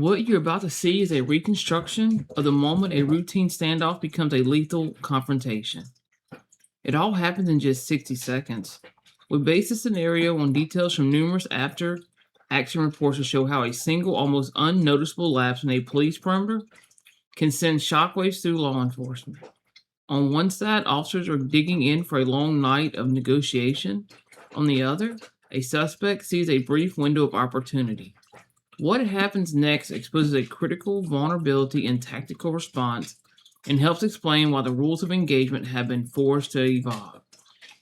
What you're about to see is a reconstruction of the moment a routine standoff becomes a lethal confrontation. It all happens in just 60 seconds. We base the scenario on details from numerous after action reports to show how a single, almost unnoticeable lapse in a police perimeter can send shockwaves through law enforcement. On one side, officers are digging in for a long night of negotiation. On the other, a suspect sees a brief window of opportunity. What happens next exposes a critical vulnerability in tactical response and helps explain why the rules of engagement have been forced to evolve.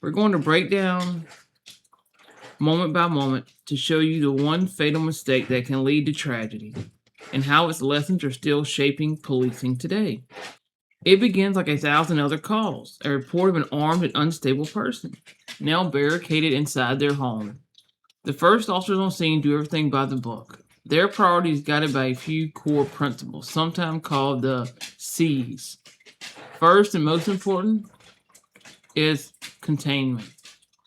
We're going to break down moment by moment to show you the one fatal mistake that can lead to tragedy and how its lessons are still shaping policing today. It begins like 1,000 other calls, a report of an armed and unstable person, now barricaded inside their home. The first officers on scene do everything by the book. Their priority is guided by a few core principles, sometimes called the C's. First and most important is containment.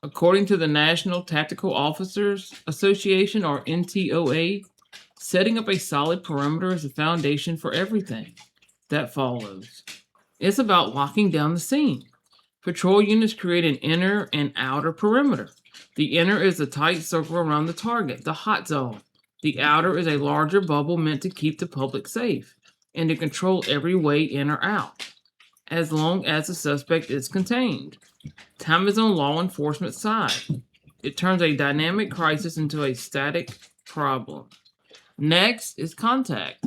According to the National Tactical Officers Association, or NTOA, setting up a solid perimeter is the foundation for everything that follows. It's about locking down the scene. Patrol units create an inner and outer perimeter. The inner is a tight circle around the target, the hot zone. The outer is a larger bubble meant to keep the public safe and to control every way in or out, as long as the suspect is contained. Time is on law enforcement's side. It turns a dynamic crisis into a static problem. Next is contact.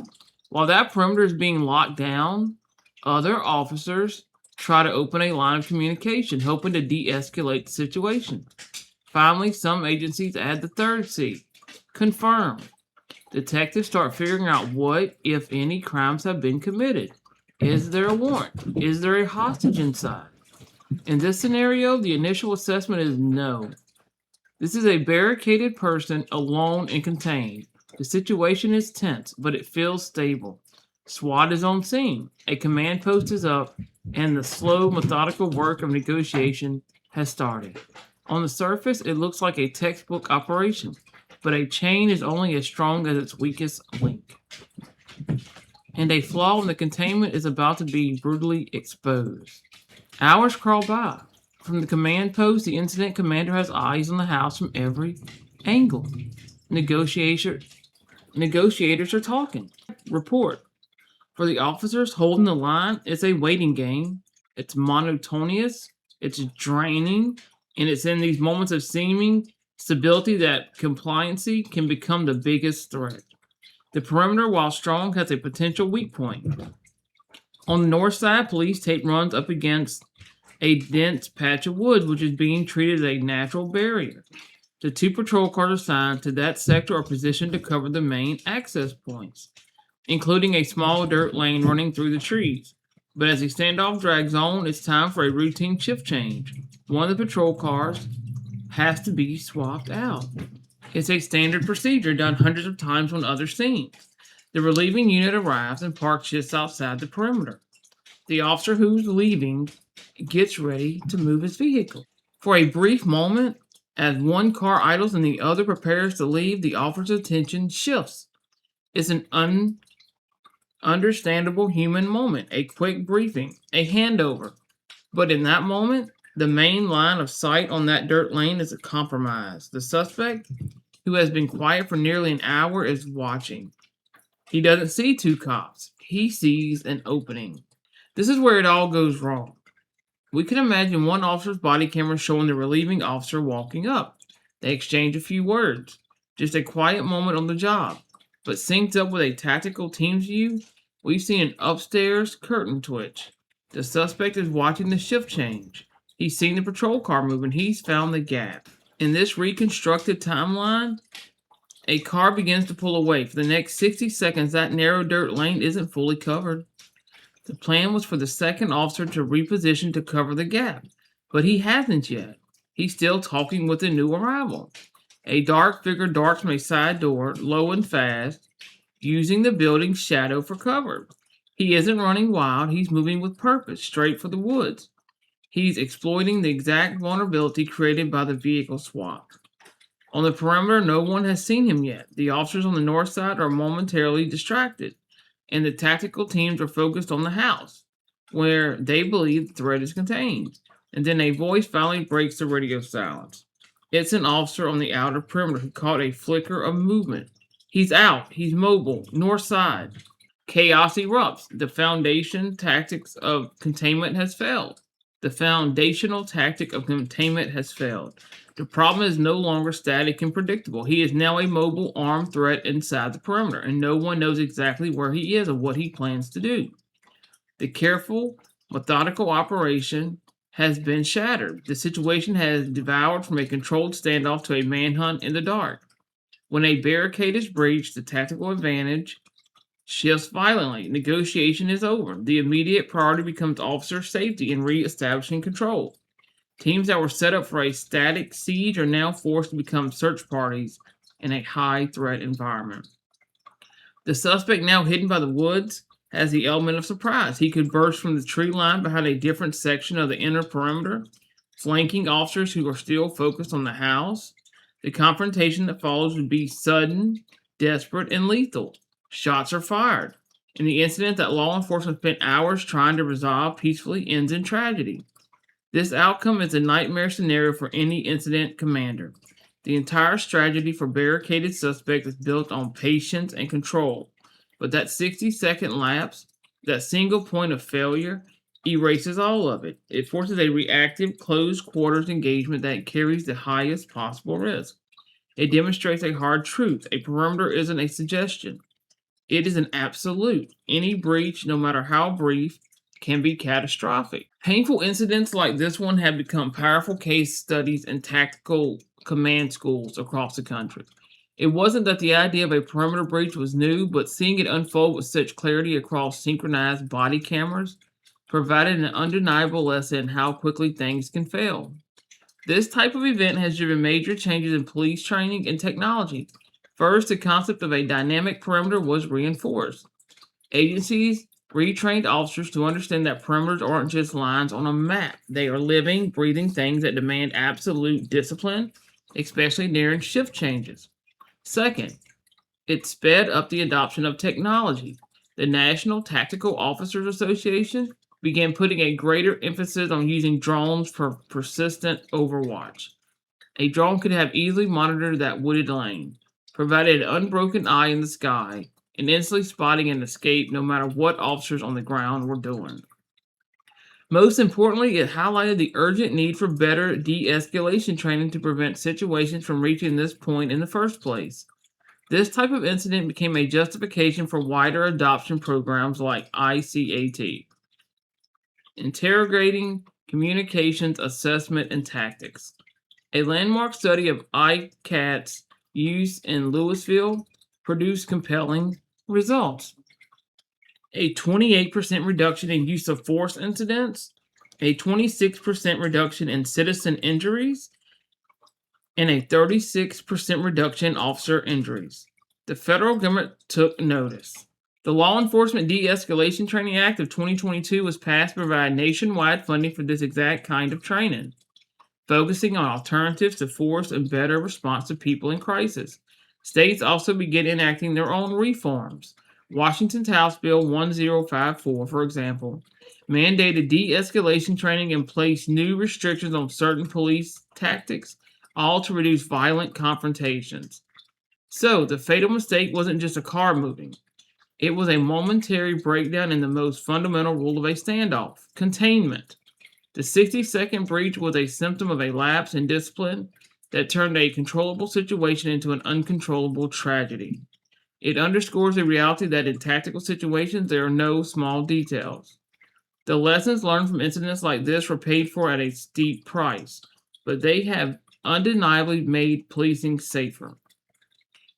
While that perimeter is being locked down, other officers try to open a line of communication, hoping to de-escalate the situation. Finally, some agencies add the third C, confirm. Detectives start figuring out what, if any, crimes have been committed. Is there a warrant? Is there a hostage inside? In this scenario, the initial assessment is no. This is a barricaded person, alone and contained. The situation is tense, but it feels stable. SWAT is on scene. A command post is up, and the slow, methodical work of negotiation has started. On the surface, it looks like a textbook operation, but a chain is only as strong as its weakest link. And a flaw in the containment is about to be brutally exposed. Hours crawl by. From the command post, the incident commander has eyes on the house from every angle. Negotiators are talking. Report. For the officers holding the line, it's a waiting game. It's monotonous, it's draining, and it's in these moments of seeming stability that compliancy can become the biggest threat. The perimeter, while strong, has a potential weak point. On the north side, police tape runs up against a dense patch of woods, which is being treated as a natural barrier. The two patrol cars assigned to that sector are positioned to cover the main access points, including a small dirt lane running through the trees. But as the standoff drags on, it's time for a routine shift change. One of the patrol cars has to be swapped out. It's a standard procedure done hundreds of times on other scenes. The relieving unit arrives and parks just outside the perimeter. The officer who's leaving gets ready to move his vehicle. For a brief moment, as one car idles and the other prepares to leave, the officer's attention shifts. It's an understandable human moment, a quick briefing, a handover. But in that moment, the main line of sight on that dirt lane is compromised. The suspect, who has been quiet for nearly an hour, is watching. He doesn't see two cops. He sees an opening. This is where it all goes wrong. We can imagine one officer's body camera showing the relieving officer walking up. They exchange a few words. Just a quiet moment on the job. But synced up with a tactical team's view, we see an upstairs curtain twitch. The suspect is watching the shift change. He's seen the patrol car move and he's found the gap. In this reconstructed timeline, a car begins to pull away. For the next 60 seconds, that narrow dirt lane isn't fully covered. The plan was for the second officer to reposition to cover the gap, but he hasn't yet. He's still talking with the new arrival. A dark figure darts from a side door, low and fast, using the building's shadow for cover. He isn't running wild, he's moving with purpose, straight for the woods. He's exploiting the exact vulnerability created by the vehicle swap. On the perimeter, no one has seen him yet. The officers on the north side are momentarily distracted, and the tactical teams are focused on the house, where they believe the threat is contained. And then a voice finally breaks the radio silence. It's an officer on the outer perimeter who caught a flicker of movement. He's out. He's mobile. North side. Chaos erupts. The foundation tactics of containment has failed. The foundational tactic of containment has failed. The problem is no longer static and predictable. He is now a mobile armed threat inside the perimeter, and no one knows exactly where he is or what he plans to do. The careful, methodical operation has been shattered. The situation has devoured from a controlled standoff to a manhunt in the dark. When a barricade is breached, the tactical advantage shifts violently. Negotiation is over. The immediate priority becomes officer safety and re-establishing control. Teams that were set up for a static siege are now forced to become search parties in a high threat environment. The suspect, now hidden by the woods, has the element of surprise. He could burst from the tree line behind a different section of the inner perimeter, flanking officers who are still focused on the house. The confrontation that follows would be sudden, desperate, and lethal. Shots are fired, and the incident that law enforcement spent hours trying to resolve peacefully ends in tragedy. This outcome is a nightmare scenario for any incident commander. The entire strategy for barricaded suspects is built on patience and control, but that 60-second lapse, that single point of failure, erases all of it. It forces a reactive, close quarters engagement that carries the highest possible risk. It demonstrates a hard truth. A perimeter isn't a suggestion. It is an absolute. Any breach, no matter how brief, can be catastrophic. Painful incidents like this one have become powerful case studies in tactical command schools across the country. It wasn't that the idea of a perimeter breach was new, but seeing it unfold with such clarity across synchronized body cameras provided an undeniable lesson in how quickly things can fail. This type of event has driven major changes in police training and technology. First, the concept of a dynamic perimeter was reinforced. Agencies retrained officers to understand that perimeters aren't just lines on a map. They are living, breathing things that demand absolute discipline, especially during shift changes. Second, it sped up the adoption of technology. The National Tactical Officers Association began putting a greater emphasis on using drones for persistent overwatch. A drone could have easily monitored that wooded lane, provided an unbroken eye in the sky, and instantly spotting an escape no matter what officers on the ground were doing. Most importantly, it highlighted the urgent need for better de-escalation training to prevent situations from reaching this point in the first place. This type of incident became a justification for wider adoption programs like ICAT, Interrogating Communications Assessment and Tactics. A landmark study of ICAT's use in Louisville produced compelling results. A 28% reduction in use of force incidents, a 26% reduction in citizen injuries, and a 36% reduction in officer injuries. The federal government took notice. The Law Enforcement De-Escalation Training Act of 2022 was passed to provide nationwide funding for this exact kind of training, focusing on alternatives to force and better response to people in crisis. States also began enacting their own reforms. Washington's House Bill 1054, for example, mandated de-escalation training and placed new restrictions on certain police tactics, all to reduce violent confrontations. So, the fatal mistake wasn't just a car moving. It was a momentary breakdown in the most fundamental rule of a standoff: containment. The 60-second breach was a symptom of a lapse in discipline that turned a controllable situation into an uncontrollable tragedy. It underscores the reality that in tactical situations there are no small details. The lessons learned from incidents like this were paid for at a steep price, but they have undeniably made policing safer.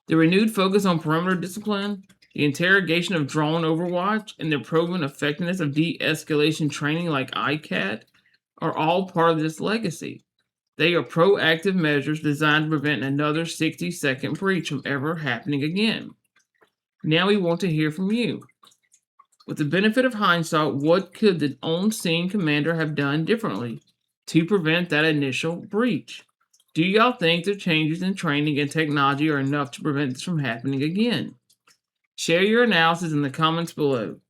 The renewed focus on perimeter discipline, the interrogation of drone overwatch, and the proven effectiveness of de-escalation training like ICAT are all part of this legacy. They are proactive measures designed to prevent another 60-second breach from ever happening again. Now we want to hear from you. With the benefit of hindsight, what could the on-scene commander have done differently to prevent that initial breach? Do y'all think the changes in training and technology are enough to prevent this from happening again? Share your analysis in the comments below.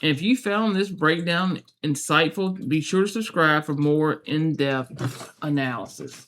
And if you found this breakdown insightful, be sure to subscribe for more in-depth analysis.